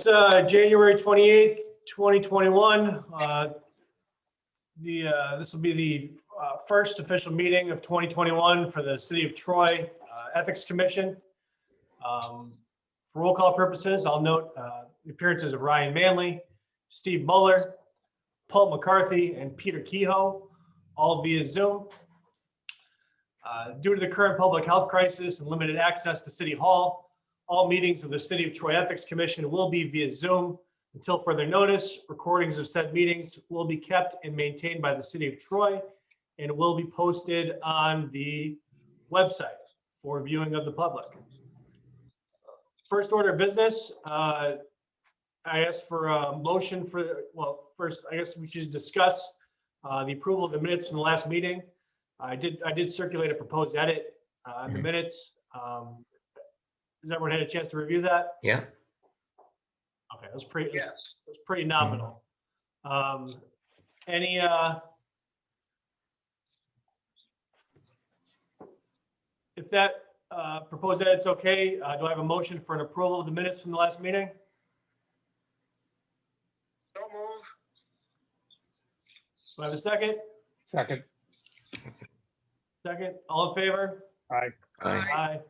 January 28th, 2021. This will be the first official meeting of 2021 for the City of Troy Ethics Commission. For roll call purposes, I'll note the appearances of Ryan Manley, Steve Muller, Paul McCarthy, and Peter Kehoe, all via Zoom. Due to the current public health crisis and limited access to City Hall, all meetings of the City of Troy Ethics Commission will be via Zoom. Until further notice, recordings of said meetings will be kept and maintained by the City of Troy and will be posted on the website for viewing of the public. First order of business, I asked for a motion for, well, first, I guess we should discuss the approval of the minutes from the last meeting. I did circulate a proposed edit in the minutes. Has everyone had a chance to review that? Yeah. Okay, it was pretty. Yes. It was pretty nominal. Any if that proposed edit's okay, do I have a motion for an approval of the minutes from the last meeting? So move. Do I have a second? Second. Second, all in favor? Aye. Aye.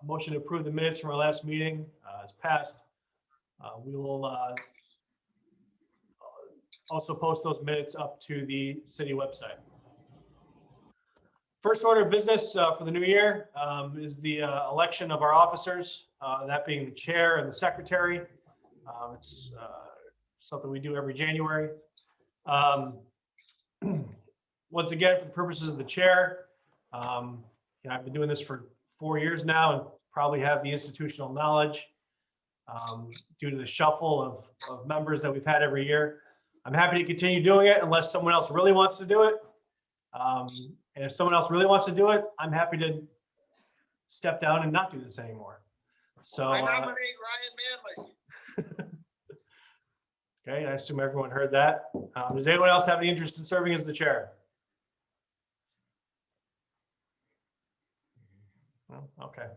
Motion to approve the minutes from our last meeting is passed. We will also post those minutes up to the city website. First order of business for the new year is the election of our officers, that being the chair and the secretary. It's something we do every January. Once again, for the purposes of the chair, I've been doing this for 4 years now and probably have the institutional knowledge due to the shuffle of members that we've had every year. I'm happy to continue doing it unless someone else really wants to do it. And if someone else really wants to do it, I'm happy to step down and not do this anymore. So I nominate Ryan Manley. Okay, I assume everyone heard that. Does anyone else have any interest in serving as the chair? No? Okay.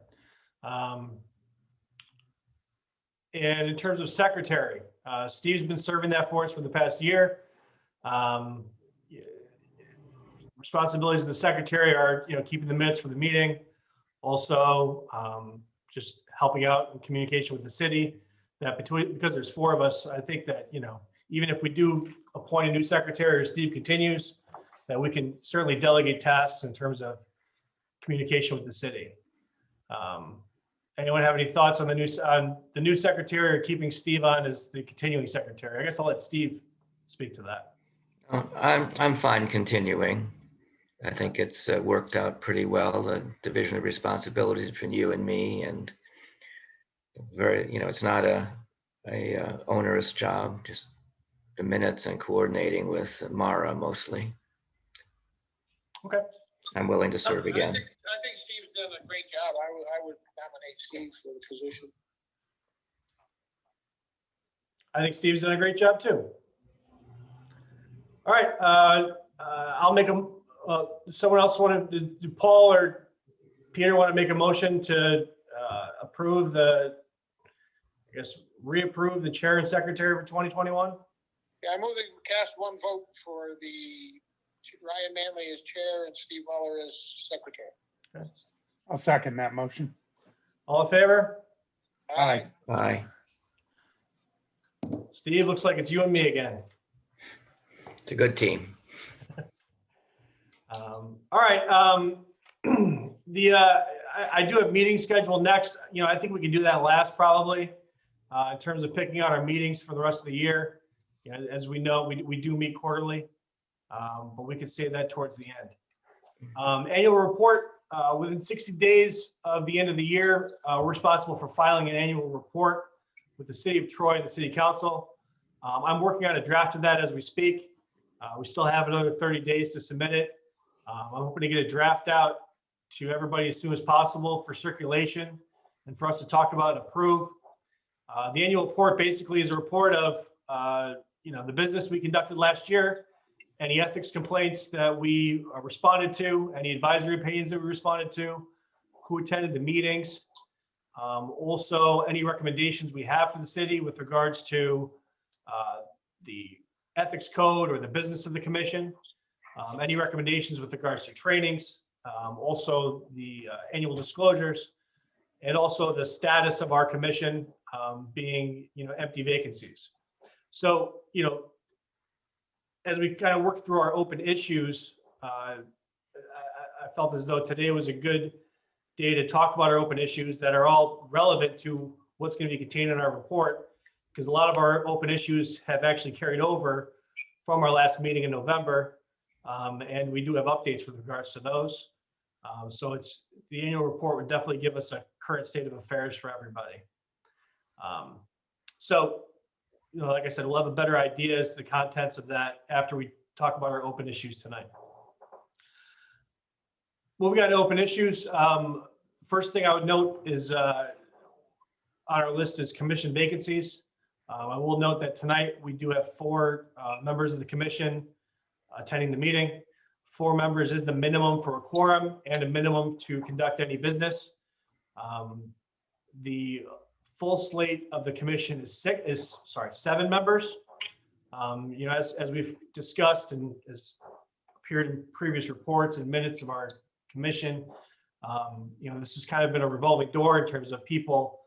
And in terms of secretary, Steve's been serving that for us for the past year. Responsibilities of the secretary are, keeping the minutes for the meeting, also just helping out in communication with the city. That because there's 4 of us, I think that even if we do appoint a new secretary or Steve continues, that we can certainly delegate tasks in terms of communication with the city. Anyone have any thoughts on the new secretary or keeping Steve on as the continuing secretary? I guess I'll let Steve speak to that. I'm fine continuing. I think it's worked out pretty well, the division of responsibilities between you and me, and very, it's not a onerous job, just the minutes and coordinating with Mara mostly. Okay. I'm willing to serve again. I think Steve's done a great job. I would nominate Steve for the position. I think Steve's done a great job too. All right, I'll make someone else want to do Paul or Peter want to make a motion to approve reapprove the chair and secretary for 2021? Yeah, I move that we cast one vote for the Ryan Manley as chair and Steve Muller as secretary. Okay. I'll second that motion. All in favor? Aye. Aye. Steve, looks like it's you and me again. It's a good team. All right. I do have meetings scheduled next. I think we can do that last probably in terms of picking out our meetings for the rest of the year. As we know, we do meet quarterly, but we could save that towards the end. Annual report within 60 days of the end of the year, we're responsible for filing an annual report with the City of Troy and the City Council. I'm working on a draft of that as we speak. We still have another 30 days to submit it. I'm hoping to get a draft out to everybody as soon as possible for circulation and for us to talk about and approve. The annual report basically is a report of the business we conducted last year, any ethics complaints that we responded to, any advisory opinions that we responded to, who attended the meetings, Also, any recommendations we have for the city with regards to the ethics code or the business of the commission, any recommendations with regards to trainings, also the annual disclosures, and also the status of our commission being, empty vacancies. So, as we kind of work through our open issues, I felt as though today was a good day to talk about our open issues that are all relevant to what's going to be contained in our report, because a lot of our open issues have actually carried over from our last meeting in November, and we do have updates with regards to those. So the annual report would definitely give us a current state of affairs for everybody. So, like I said, we'll have a better idea as to the contents of that after we talk about our open issues tonight. Moving on to open issues. First thing I would note is on our list is commission vacancies. I will note that tonight we do have 4 members of the commission attending the meeting. 4 members is the minimum for a quorum and a minimum to conduct any business. The full slate of the commission is 7 members. As we've discussed and as appeared in previous reports and minutes of our commission, this has kind of been a revolving door in terms of people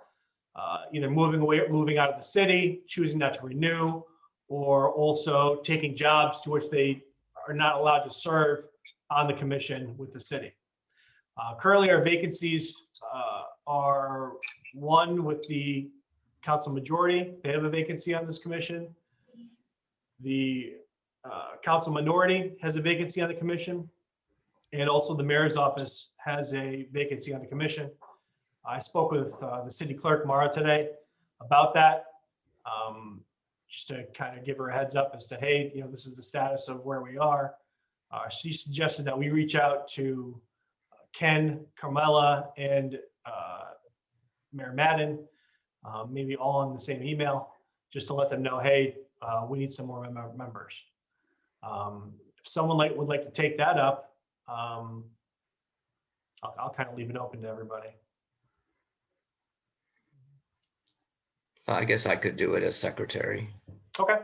either moving out of the city, choosing not to renew, or also taking jobs to which they are not allowed to serve on the commission with the city. Currently, our vacancies are 1 with the council majority. They have a vacancy on this commission. The council minority has a vacancy on the commission. And also the mayor's office has a vacancy on the commission. I spoke with the city clerk, Mara, today about that, just to kind of give her a heads up as to, hey, this is the status of where we are. She suggested that we reach out to Ken, Carmela, and Mayor Madden, maybe all in the same email, just to let them know, hey, we need some more members. If someone would like to take that up, I'll kind of leave it open to everybody. I guess I could do it as secretary. Okay.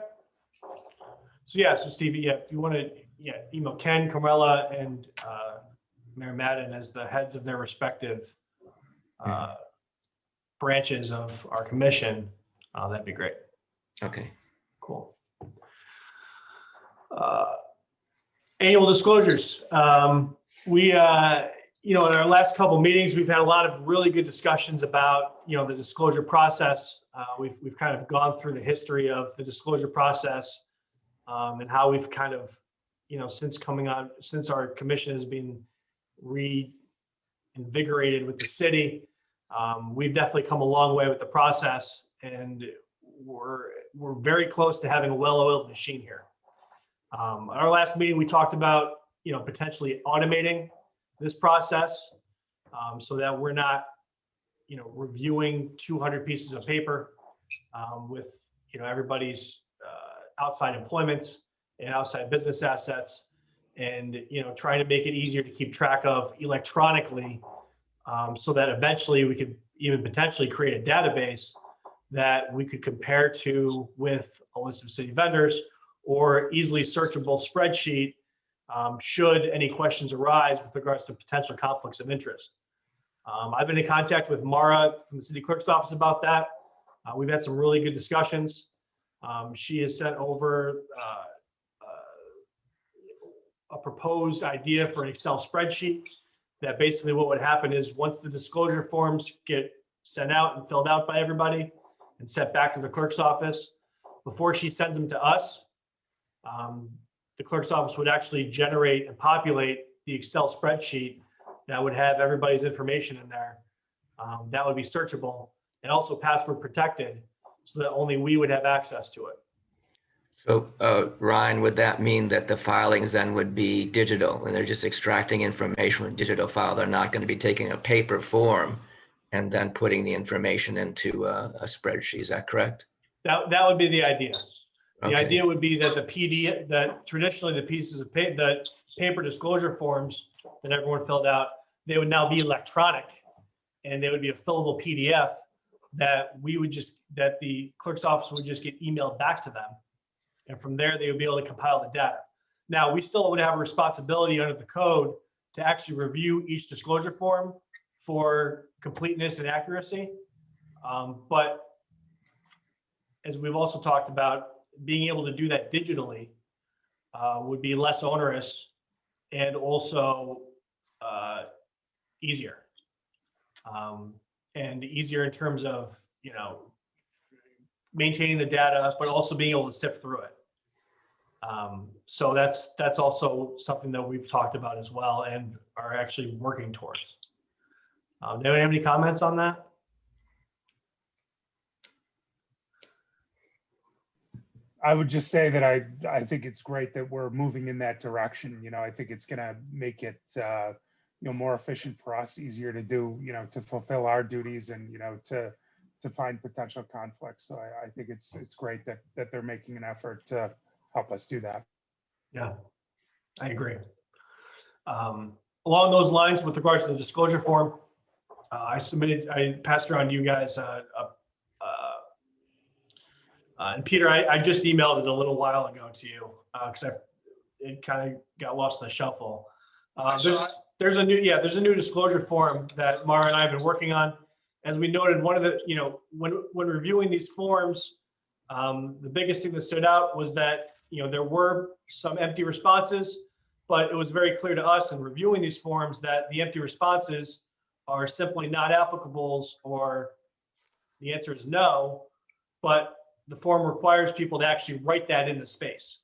So Stevie, if you want to, email Ken, Carmela, and Mayor Madden as the heads of their respective branches of our commission, that'd be great. Okay. Cool. Annual disclosures. We, in our last couple of meetings, we've had a lot of really good discussions about, the disclosure process. We've kind of gone through the history of the disclosure process and how we've kind of, since our commission has been reinvigorated with the city, we've definitely come a long way with the process, and we're very close to having a well-oiled machine here. At our last meeting, we talked about, potentially automating this process so that we're not, reviewing 200 pieces of paper with, everybody's outside employments and outside business assets, and, trying to make it easier to keep track of electronically so that eventually we could even potentially create a database that we could compare to with a list of city vendors or easily searchable spreadsheet should any questions arise with regards to potential conflicts of interest. I've been in contact with Mara from the city clerk's office about that. We've had some really good discussions. She has sent over a proposed idea for an Excel spreadsheet that basically what would happen is once the disclosure forms get sent out and filled out by everybody and sent back to the clerk's office, before she sends them to us, the clerk's office would actually generate and populate the Excel spreadsheet that would have everybody's information in there. That would be searchable and also password protected so that only we would have access to it. So Ryan, would that mean that the filings then would be digital and they're just extracting information from a digital file? They're not going to be taking a paper form and then putting the information into a spreadsheet. Is that correct? That would be the idea. The Okay. idea would be that the PDF, that traditionally the pieces of paper, the paper disclosure forms that everyone filled out, they would now be electronic. and they would be a fillable PDF that that the clerk's office would just get emailed back to them. And from there, they would be able to compile the data. Now, we still would have a responsibility under the code to actually review each disclosure form for completeness and accuracy. But as we've also talked about, being able to do that digitally would be less onerous and also easier. And easier in terms of, maintaining the data, but also being able to sift through it. So that's also something that we've talked about as well and are actually working towards. Do anyone have any comments on that? I would just say that I think it's great that we're moving in that direction. I think it's going to make it, more efficient for us, easier to do, to fulfill our duties and, to find potential conflicts. So I think it's great that they're making an effort to help us do that. Yeah, I agree. Along those lines, with regards to the disclosure form, I passed around to you guys, and Peter, I just emailed it a little while ago to you because it kind of got lost in the shuffle. There's a new disclosure form that Mara and I have been working on. As we noted, one of the, when reviewing these forms, the biggest thing that stood out was that, there were some empty responses, but it was very clear to us in reviewing these forms that the empty responses are simply not applicables, or the answer is no, but the form requires people to actually write that in the space.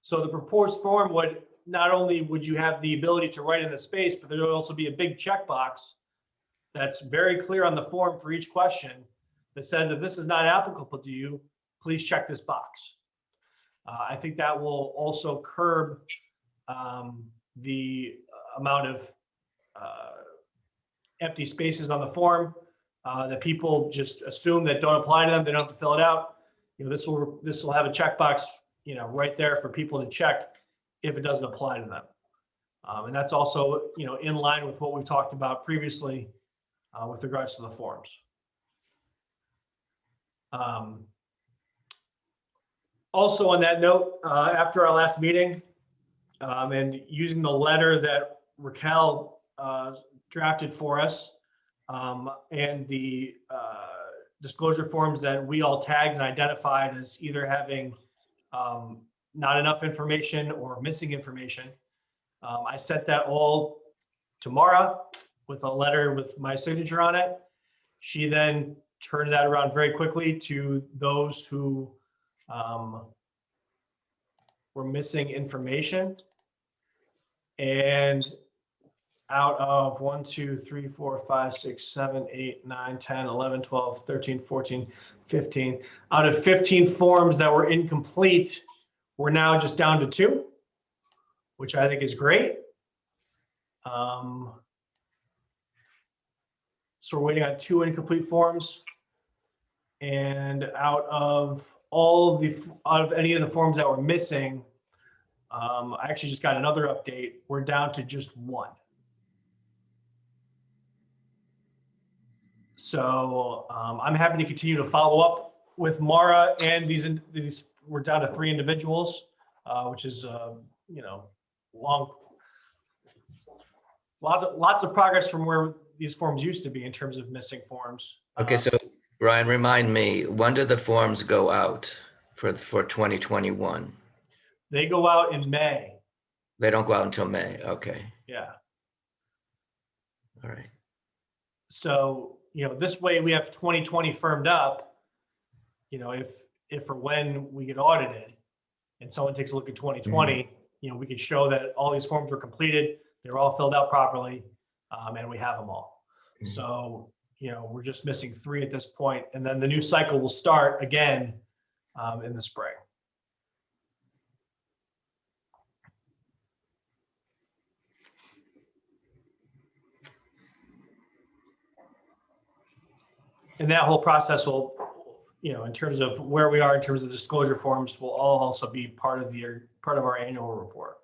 So the proposed form would, not only would you have the ability to write in the space, but there would also be a big checkbox that's very clear on the form for each question that says, if this is not applicable to you, please check this box. I think that will also curb the amount of empty spaces on the form that people just assume that don't apply to them. They don't have to fill it out. This will have a checkbox, right there for people to check if it doesn't apply to them. And that's also, in line with what we talked about previously with regards to the forms. Also on that note, after our last meeting, and using the letter that Raquel drafted for us, and the disclosure forms that we all tagged and identified as either having not enough information or missing information, I sent that all to Mara with a letter with my signature on it. She then turned that around very quickly to those who were missing information. And out of 1, 2, 3, 4, 5, 6, 7, 8, 9, 10, 11, 12, 13, 14, 15, out of 15 forms that were incomplete, we're now just down to 2, which I think is great. So we're waiting on 2 incomplete forms. And out of any of the forms that were missing, I actually just got another update. We're down to just 1. So I'm happy to continue to follow up with Mara and these. We're down to 3 individuals, which is long. Lots of progress from where these forms used to be in terms of missing forms. Okay, so Brian, remind me, when do the forms go out for 2021? They go out in May. They don't go out until May. Okay. Yeah. All right. So, this way we have 2020 firmed up, if or when we get audited and someone takes a look at 2020, we could show that all these forms were completed, they're all filled out properly, and we have them all. So, we're just missing 3 at this point, and then the new cycle will start again in the spring. And that whole process will, in terms of where we are in terms of the disclosure forms, will all also be part of our annual report.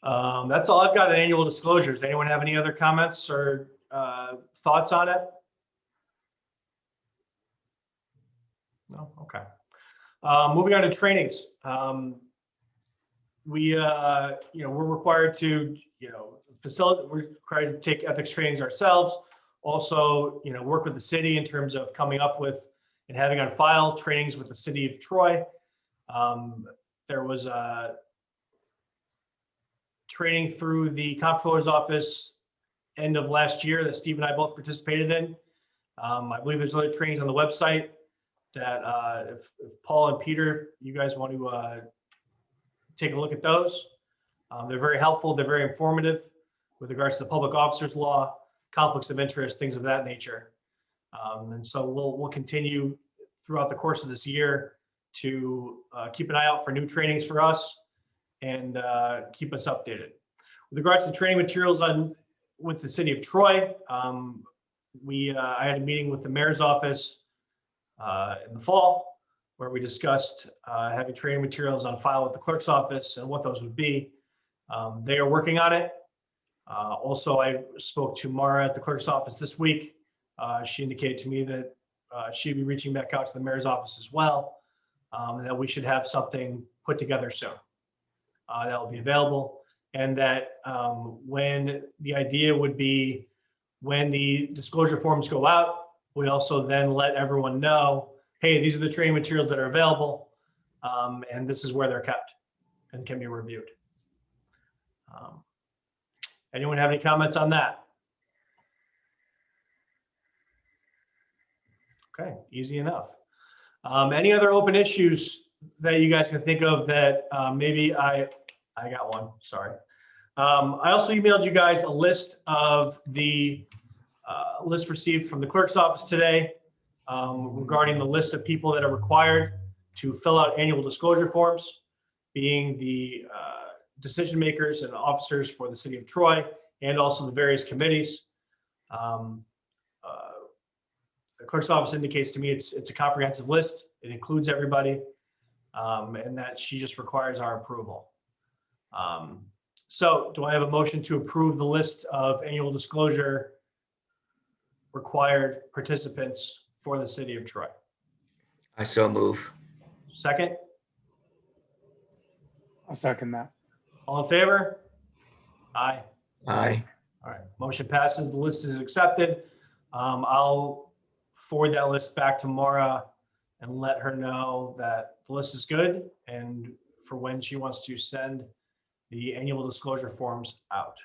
That's all I've got on annual disclosures. Anyone have any other comments or thoughts on it? No? Okay. Moving on to trainings. We're required to, facilitate, we're required to take ethics trainings ourselves. Also, work with the city in terms of coming up with and having on file trainings with the city of Troy. There was a training through the comptroller's office end of last year that Steve and I both participated in. I believe there's other trainings on the website that if Paul and Peter, you guys want to take a look at those. They're very helpful. They're very informative with regards to the public officers law, conflicts of interest, things of that nature. And so we'll continue throughout the course of this year to keep an eye out for new trainings for us and keep us updated. With regards to training materials with the city of Troy, I had a meeting with the mayor's office in the fall where we discussed having training materials on file with the clerk's office and what those would be. They are working on it. Also, I spoke to Mara at the clerk's office this week. She indicated to me that she'd be reaching back out to the mayor's office as well, and that we should have something put together soon that will be available. And that when the idea would be when the disclosure forms go out, we also then let everyone know, hey, these are the training materials that are available, and this is where they're kept and can be reviewed. Anyone have any comments on that? Okay, easy enough. Any other open issues that you guys can think of that maybe I got one, sorry. I also emailed you guys a list of the list received from the clerk's office today regarding the list of people that are required to fill out annual disclosure forms, being the decision makers and officers for the city of Troy and also the various committees. The clerk's office indicates to me it's a comprehensive list. It includes everybody, and that she just requires our approval. So do I have a motion to approve the list of annual disclosure required participants for the city of Troy? I so move. Second? I'll second that. All in favor? Aye. Aye. All right, motion passes. The list is accepted. I'll forward that list back to Maura and let her know that the list is good and for when she wants to send the annual disclosure forms out.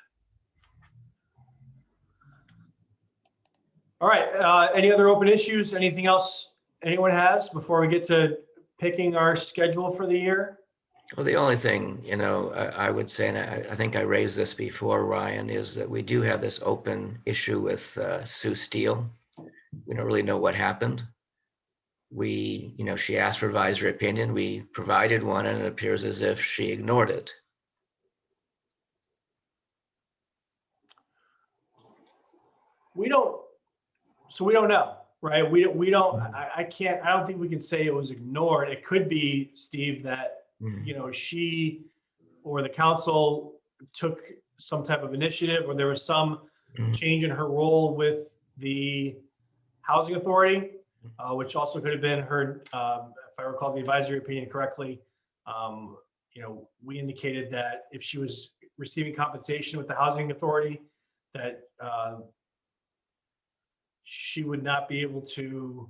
All right, any other open issues? Anything else anyone has before we get to picking our schedule for the year? Well, the only thing, I would say, and I think I raised this before, Ryan, is that we do have this open issue with Sue Steele. We don't really know what happened. She asked for advisory opinion. We provided one, and it appears as if she ignored it. We don't know, right? We don't, I don't think we can say it was ignored. It could be, Steve, that she or the council took some type of initiative, or there was some change in her role with the housing authority, which also could have been her, if I recall the advisory opinion correctly, we indicated that if she was receiving compensation with the housing authority, that she would not be able to,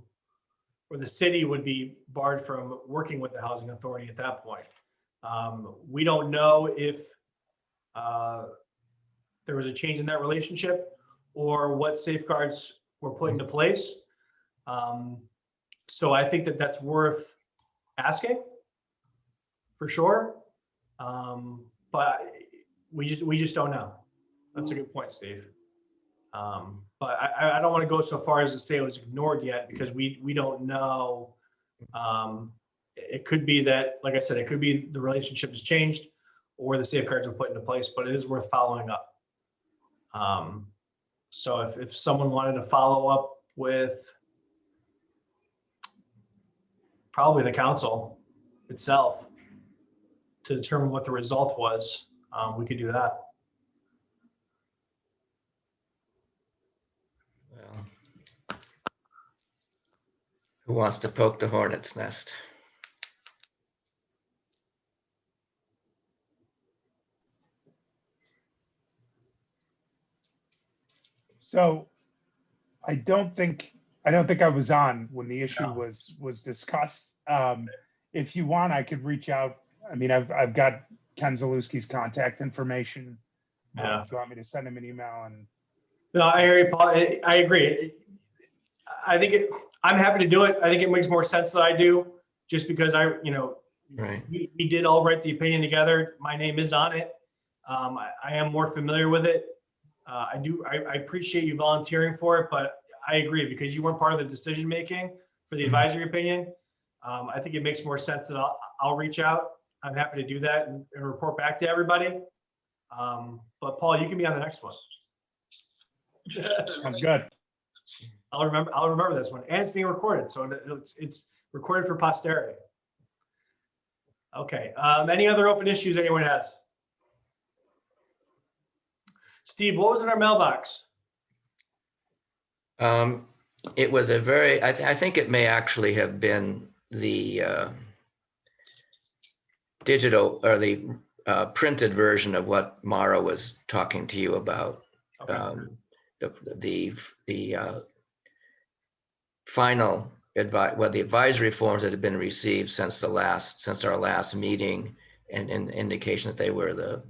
or the city would be barred from working with the housing authority at that point. We don't know if there was a change in that relationship or what safeguards were put into place. So I think that that's worth asking for sure. But we just don't know. That's a good point, Steve. But I don't want to go so far as to say it was ignored yet, because we don't know. It could be that, like I said, it could be the relationship has changed or the safeguards were put into place, but it is worth following up. So if someone wanted to follow up with probably the council itself to determine what the result was, we could do that. Well, who wants to poke the hornet's nest? So I don't think I was on when the issue No. was discussed. If you want, I could reach out. I mean, I've got Ken Zalewski's contact information. Yeah. If you want me to send him an email and No, I hear you, Paul. I agree. I'm happy to do it. I think it makes more sense that I do, just because Right. we did all write the opinion together. My name is on it. I am more familiar with it. I appreciate you volunteering for it, but I agree, because you weren't part of the decision making for the advisory opinion. I think it makes more sense that I'll reach out. I'm happy to do that and report back to everybody. But Paul, you can be on the next one. sounds good. I'll remember this one, and it's being recorded, so it's recorded for posterity. Okay. Any other open issues anyone has? Steve, what was in our mailbox? It was a very, I think it may actually have been the digital or the printed version of what Mara was talking to you about. Okay. The final the advisory forms that had been received since our last meeting, and indication that they were the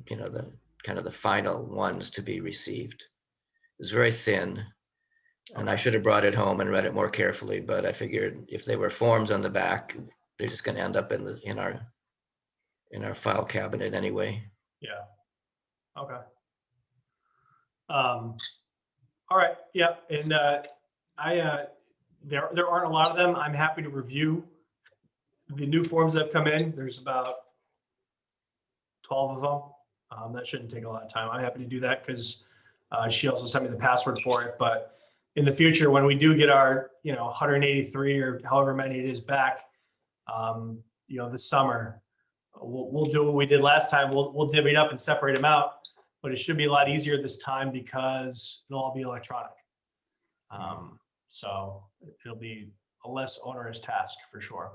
kind of the final ones to be received. It was very thin, and I should have brought it home and read it more carefully, but I figured if they were forms on the back, they're just going to end up in our file cabinet anyway. Yeah. Okay. All right. Yeah. And there aren't a lot of them. I'm happy to review the new forms that have come in. There's about 12 of them. That shouldn't take a lot of time. I'm happy to do that, because she also sent me the password for it. But in the future, when we do get our 183 or however many it is back, this summer, we'll do what we did last time. We'll divvy it up and separate them out. But it should be a lot easier this time, because it'll all be electronic. So it'll be a less onerous task for sure.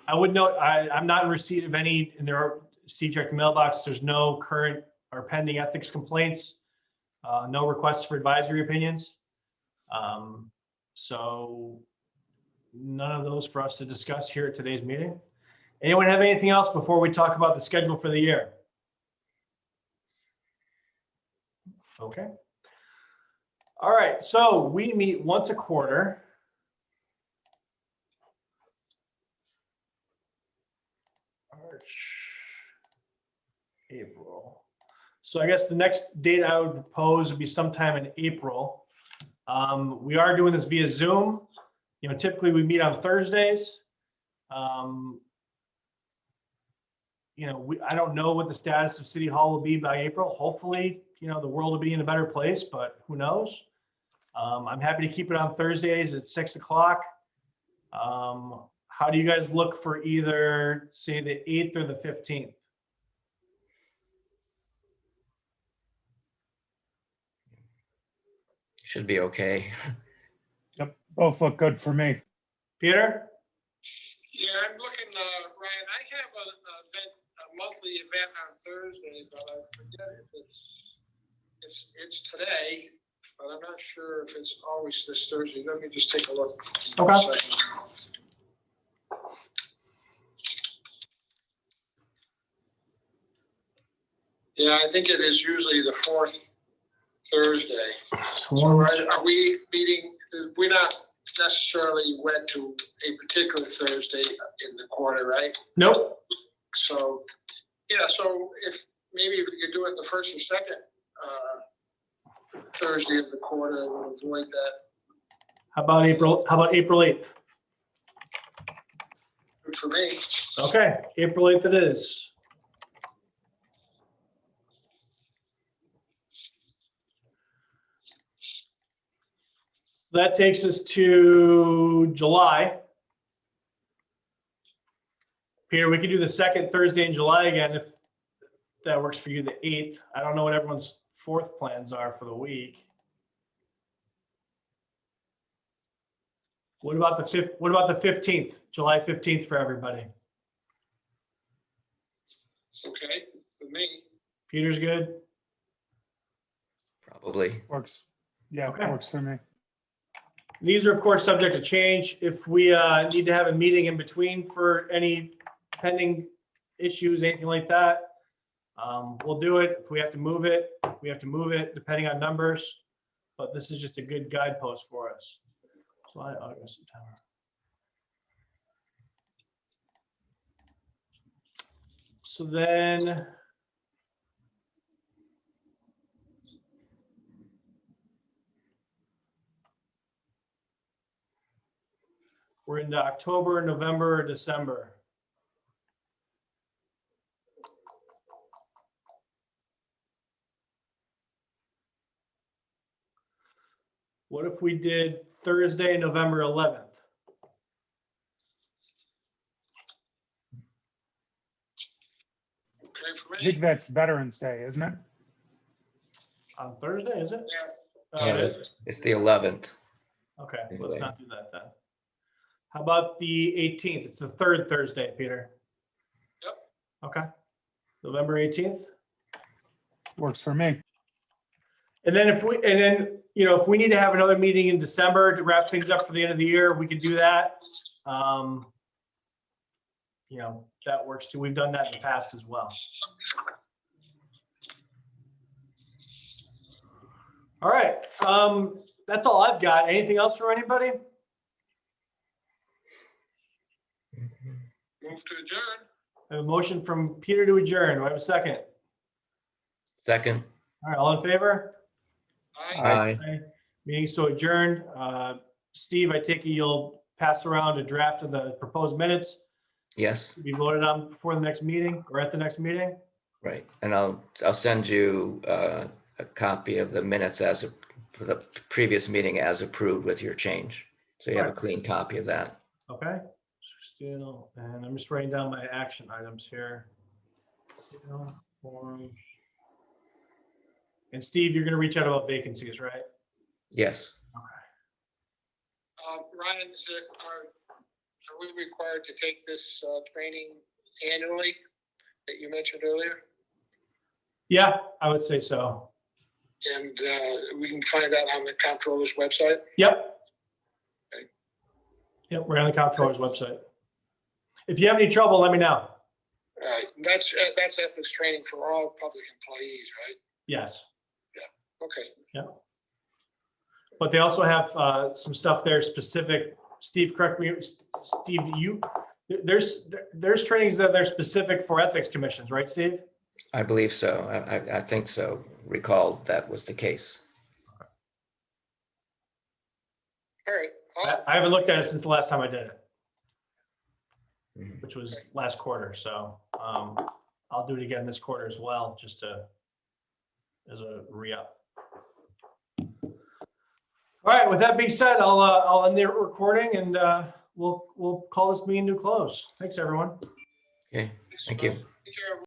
I would note, I'm not in receipt of any, and there are C-check mailbox. There's no current or pending ethics complaints, no requests for advisory opinions. So none of those for us to discuss here at today's meeting. Anyone have anything else before we talk about the schedule for the year? Okay. All right, so we meet once a quarter. March, April. So I guess the next date I would propose would be sometime in April. We are doing this via Zoom. Typically we meet on Thursdays. I don't know what the status of City Hall will be by April. Hopefully, the world will be in a better place, but who knows? I'm happy to keep it on Thursdays at 6 o'clock. How do you guys look for either, say, the 8th or the 15th? Should be okay. Yep, both look good for me. Peter? Yeah, I'm looking, Ryan, I have a monthly event on Thursday, but I forget if it's today, but I'm not sure if it's always this Thursday. Let me just take a look. Okay. Yeah, I think it is usually the fourth Thursday. So are we meeting, we're not necessarily wed to a particular Thursday in the quarter, right? Nope. So, yeah, so if we could do it the first or second Thursday of the quarter, we'll avoid that. How about April 8th? Good for me. Okay, April 8th it is. That takes us to July. Peter, we could do the second Thursday in July again if that works for you, the 8th. I don't know what everyone's fourth plans are for the week. What about the 5th? What about the 15th, July 15th for everybody? Okay, with me. Peter's good? Probably. Works. Yeah, Okay. works for me. These are, of course, subject to change. If we need to have a meeting in between for any pending issues, anything like that, we'll do it. If we have to move it, we have to move it depending on numbers. But this is just a good guidepost for us. July, August, September. So then we're into October, November, December. What if we did Thursday, November 11th? Okay for I me. think that's Veterans Day, isn't it? On Thursday, is it? Yeah. Oh, it Yeah, is? it's the 11th. Okay, let's Anyway. not do that then. How about the 18th? It's the third Thursday, Peter. Yep. Okay, November 18th. Works for me. And then if we need to have another meeting in December to wrap things up for the end of the year, we could do that. That works too. We've done that in the past as well. All right, that's all I've got. Anything else from anybody? Move to adjourn. I have a motion from Peter to adjourn. Do I have a second? Second. All right, all in favor? Aye. Aye. Aye. Meeting so adjourned. Steve, I take it you'll pass around a draft of the proposed minutes Yes, to be voted on before the next meeting or at the next meeting? right. And I'll send you a copy of the minutes for the previous meeting as approved with your change. So you have a Right. clean copy of that. Okay. Still, and I'm just writing down my action items here. Forms. And Steve, you're going to reach out about vacancies, right? Yes. Ryan, are we required to take this training annually that you mentioned earlier? Yeah, I would say so. And we can find that on the comptroller's website? Yep. Okay. Yep, we're on the comptroller's website. If you have any trouble, let me know. All right, that's ethics training for all public employees, right? Yes. Okay. But they also have some stuff there specific. Steve, correct me. Steve, there's trainings that they're specific for ethics commissions, right, Steve? I believe so. I think so. Recall that was the case. All right. I haven't looked at it since the last time I did it, Mhm. which was last quarter. So I'll do it again this quarter as well, just as a re-up. All right. With that being said, I'll end the recording and we'll call this meeting to close. Thanks, everyone. Okay, thank you. Take care, everyone.